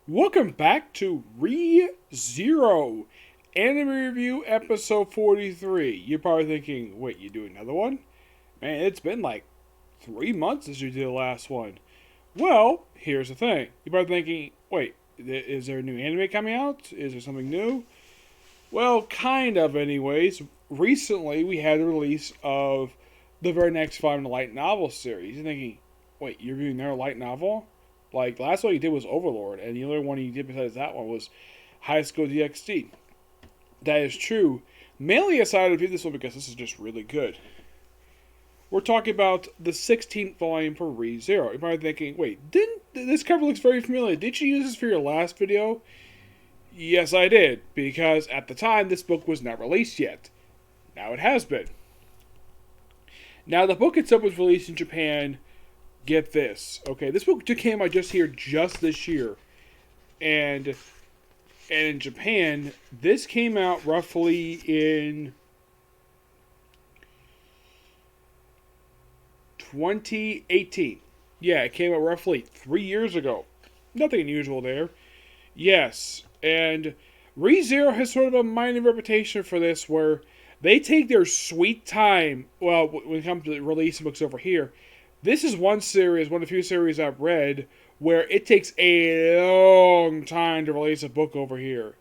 Welcome back to ReZero Anime Review Episode 43. You're probably thinking, wait, you do another one? Man, it's been like 3 months since you did the last one. Well, here's the thing. You're probably thinking, wait, is there a new anime coming out? Is there something new? Well, kind of, anyways. Recently, we had the release of the very next five in the light novel series. You're thinking, wait, you're reviewing their light novel? Like, last one you did was Overlord, and the other one you did besides that one was High School DxD. That is true. Mainly I decided to review this one because this is just really good. We're talking about the 16th volume for ReZero. You're probably thinking, wait, didn't this cover looks very familiar? Did you use this for your last video? Yes, I did, because at the time this book was not released yet. Now it has been. Now the book itself was released in Japan. Get this, okay? This book came out just this year, and in Japan, this came out roughly in 2018. Yeah, it came out roughly 3 years ago. Nothing unusual there. Yes, and ReZero has sort of a minor reputation for this, where they take their sweet time. Well, when it comes to releasing books over here, this is one series, one of the few series I've read where it takes a long time to release a book over here.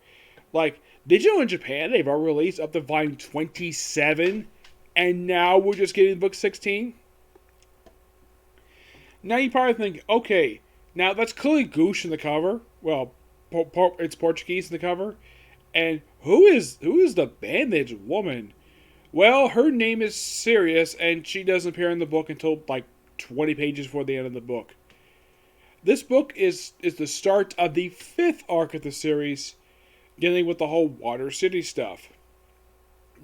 Like, did you know in Japan they've already released up to volume 27, and now we're just getting book 16? Now you probably think, okay, now that's clearly Goosh in the cover. Well, it's Portuguese in the cover. And who is the bandaged woman? Well, her name is Sirius, and she doesn't appear in the book until like 20 pages before the end of the book. This book is the start of the fifth arc of the series, dealing with the whole Water City stuff.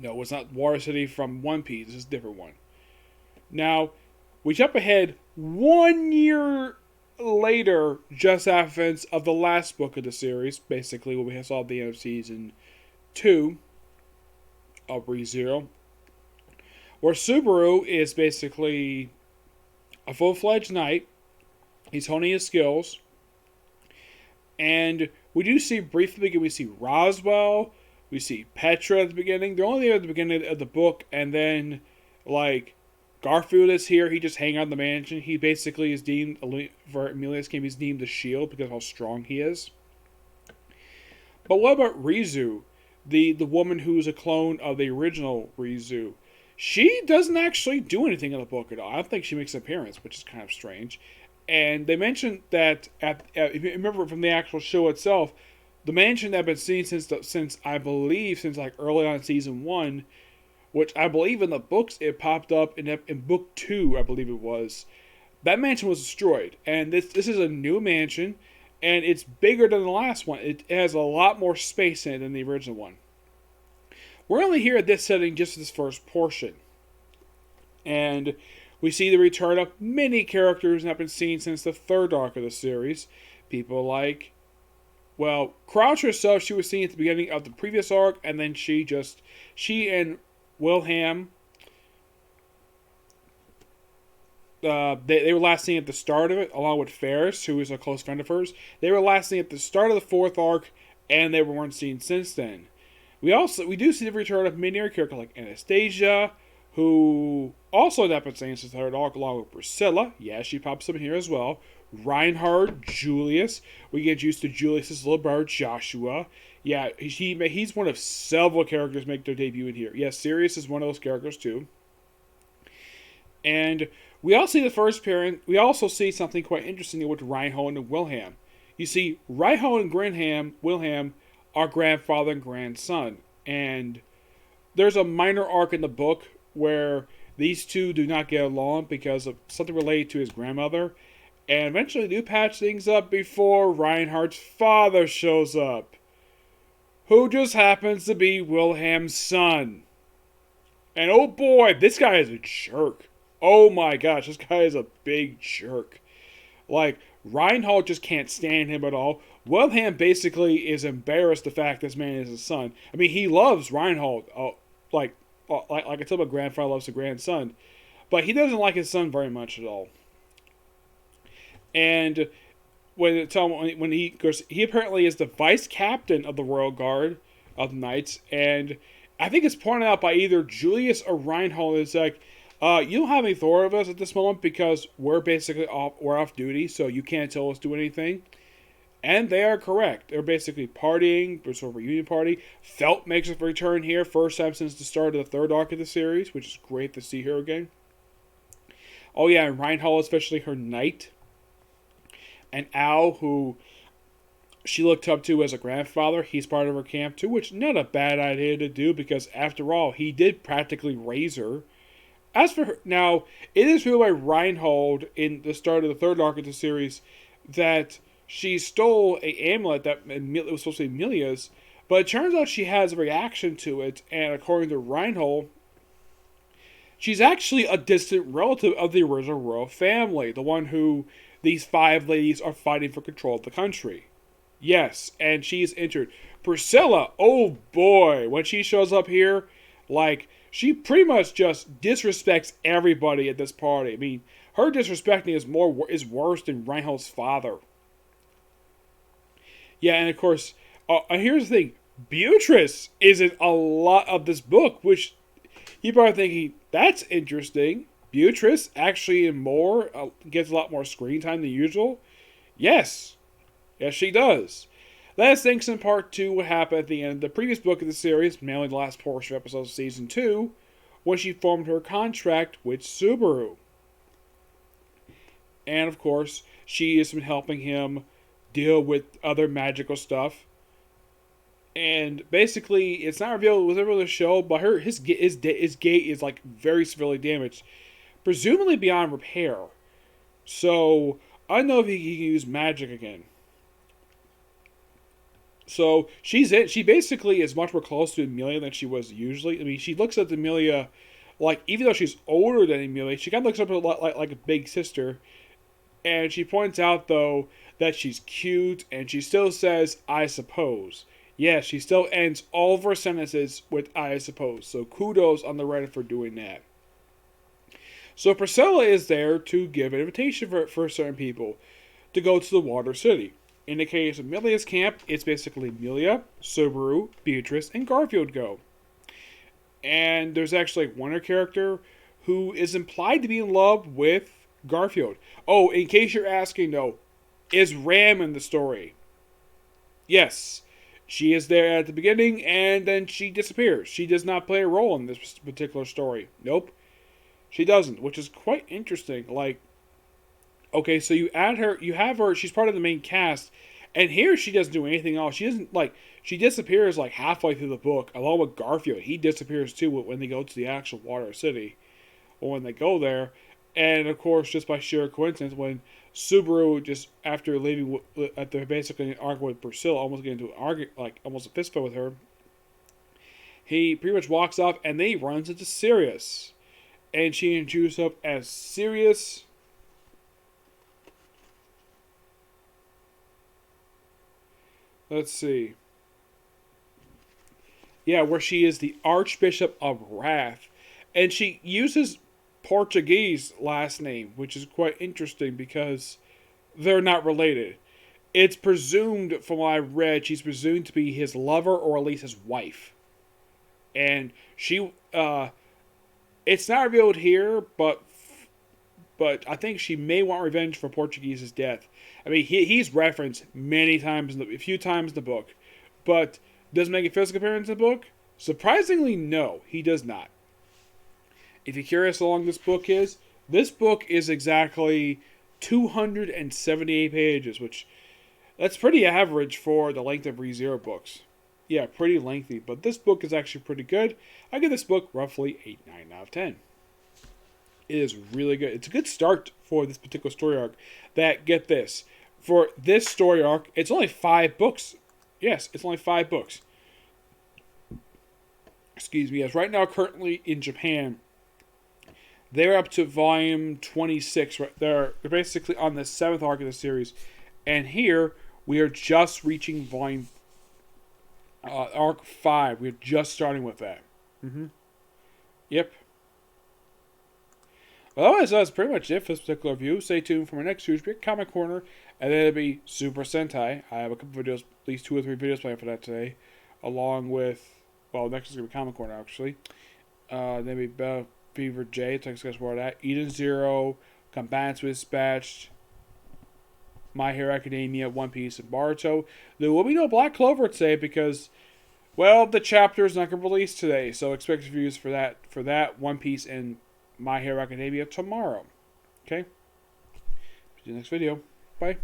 No, it's not Water City from One Piece. This is a different one. Now, we jump ahead 1 year later, just after events of the last book of the series, basically when we saw the end of season 2 of ReZero, where Subaru is basically a full-fledged knight. He's honing his skills. And we do see briefly, we see Roswell, we see Petra at the beginning. They're only there at the beginning of the book, and then, like, Garfield is here. He just hang out in the mansion. He basically is deemed, for Emilia's game, he's deemed the shield because of how strong he is. But what about Rizu, the woman who's a clone of the original Rizu? She doesn't actually do anything in the book at all. I don't think she makes an appearance, which is kind of strange. And they mentioned that if you remember from the actual show itself, the mansion that had been seen since I believe since like early on in season 1, which I believe in the books it popped up in book 2, I believe it was. That mansion was destroyed, and this is a new mansion, and it's bigger than the last one. It has a lot more space in it than the original one. We're only here at this setting just this first portion. And we see the return of many characters that have been seen since the third arc of the series. People like, well, Crouch herself, she was seen at the beginning of the previous arc, and then she and Wilhelm, they were last seen at the start of it, along with Ferris, who is a close friend of hers. They were last seen at the start of the fourth arc, and they weren't seen since then. We do see the return of many other characters like Anastasia, who also had been seen since the third arc, along with Priscilla. Yeah, she pops up in here as well. Reinhard, Julius. We get used to Julius's little brother, Joshua. Yeah, he's one of several characters make their debut in here. Yes, Sirius is one of those characters too. And we also see the first parent. We also see something quite interesting with Reinhold and Wilhelm. You see, Reinhold and Wilhelm are grandfather and grandson. And there's a minor arc in the book where these two do not get along because of something related to his grandmother. And eventually do patch things up before Reinhardt's father shows up, who just happens to be Wilhelm's son. And oh boy, this guy is a jerk. Oh my gosh, this guy is a big jerk. Like, Reinhold just can't stand him at all. Wilhelm basically is embarrassed the fact this man is his son. I mean, he loves Reinhold, like I tell my grandfather loves the grandson, but he doesn't like his son very much at all. And when he goes, he apparently is the vice captain of the Royal Guard of the Knights, and I think it's pointed out by either Julius or Reinhold. It's like, you don't have any Thor of us at this moment because we're off duty, so you can't tell us to do anything. And they are correct. They're basically partying, there's sort of a reunion party. Felt makes a return here, first time since the start of the third arc of the series, which is great to see her again. Oh yeah, and Reinhold, especially her knight. And Al, who she looked up to as a grandfather, he's part of her camp too, which not a bad idea to do because after all, he did practically raise her. As for her, now, it is revealed by Reinhold in the start of the third arc of the series that she stole a amulet that was supposed to be Emilia's, but it turns out she has a reaction to it, and according to Reinhold, she's actually a distant relative of the original royal family, the one who these five ladies are fighting for control of the country. Yes, and she's injured. Priscilla, oh boy, when she shows up here, like, she pretty much just disrespects everybody at this party. I mean, her disrespecting is worse than Reinhold's father. Yeah, and of course, here's the thing. Beatrice is in a lot of this book, which you're probably thinking, that's interesting. Beatrice actually gets a lot more screen time than usual. Yes. Yes, she does. That is thanks in part to what happened at the end of the previous book of the series, mainly the last portion of episodes of Season 2, when she formed her contract with Subaru. And of course, she has been helping him deal with other magical stuff. And basically, it's not revealed within the show, but his gate is like very severely damaged, presumably beyond repair. So I don't know if he can use magic again. So she basically is much more close to Emilia than she was usually. I mean, she looks at Emilia, like, even though she's older than Emilia, she kind of looks up a lot like a big sister. And she points out, though, that she's cute, and she still says, I suppose. Yes, she still ends all of her sentences with I suppose. So kudos on the writer for doing that. So Priscilla is there to give an invitation for certain people to go to the Water City. In the case of Emilia's camp, it's basically Emilia, Subaru, Beatrice, and Garfield go. And there's actually one other character who is implied to be in love with Garfield. Oh, in case you're asking though, is Ram in the story? Yes. She is there at the beginning and then she disappears. She does not play a role in this particular story. Nope. She doesn't, which is quite interesting. Like, okay, so you have her, she's part of the main cast, and here she doesn't do anything else. She disappears like halfway through the book, along with Garfield. He disappears too when they go to the actual Water City, or when they go there. And of course, just by sheer coincidence, when Subaru, just after basically arguing with Priscilla, almost getting into almost a fist fight with her, he pretty much walks off, and then he runs into Sirius. And she introduces up as Sirius. Let's see. Yeah, where she is the Archbishop of Wrath. And she uses Portuguese last name, which is quite interesting because they're not related. It's presumed, from what I read, she's presumed to be his lover or at least his wife. And she, it's not revealed here, but I think she may want revenge for Portuguese's death. I mean, he's referenced many times, a few times in the book, but does he make a physical appearance in the book? Surprisingly, no, he does not. If you're curious how long this book is exactly 278 pages, which that's pretty average for the length of ReZero books. Yeah, pretty lengthy, but this book is actually pretty good. I give this book roughly 8/9 out of 10. It is really good. It's a good start for this particular story arc. Get this. For this story arc, it's only 5 books. Yes, it's only 5 books. Excuse me. Yes, right now, currently in Japan, they're up to volume 26. Right? They're basically on the 7th arc of the series. And here, we are just reaching volume arc 5. We're just starting with that. Yep. Otherwise, that's pretty much it for this particular review. Stay tuned for my next series, Comic Corner, And then it'll be Super Sentai. I have a couple videos, at least 2 or 3 videos planned for that today. Along with, well, next is going to be Comic Corner, actually. Then be Bell Fever J, to discuss more of that. Eden Zero, Combatants Dispatched, My Hero Academia, One Piece, and Boruto. There will be no Black Clover today because, well, the chapter is not going to release today. So expect reviews for that, One Piece, and My Hero Academia tomorrow. Okay? See you next video. Bye.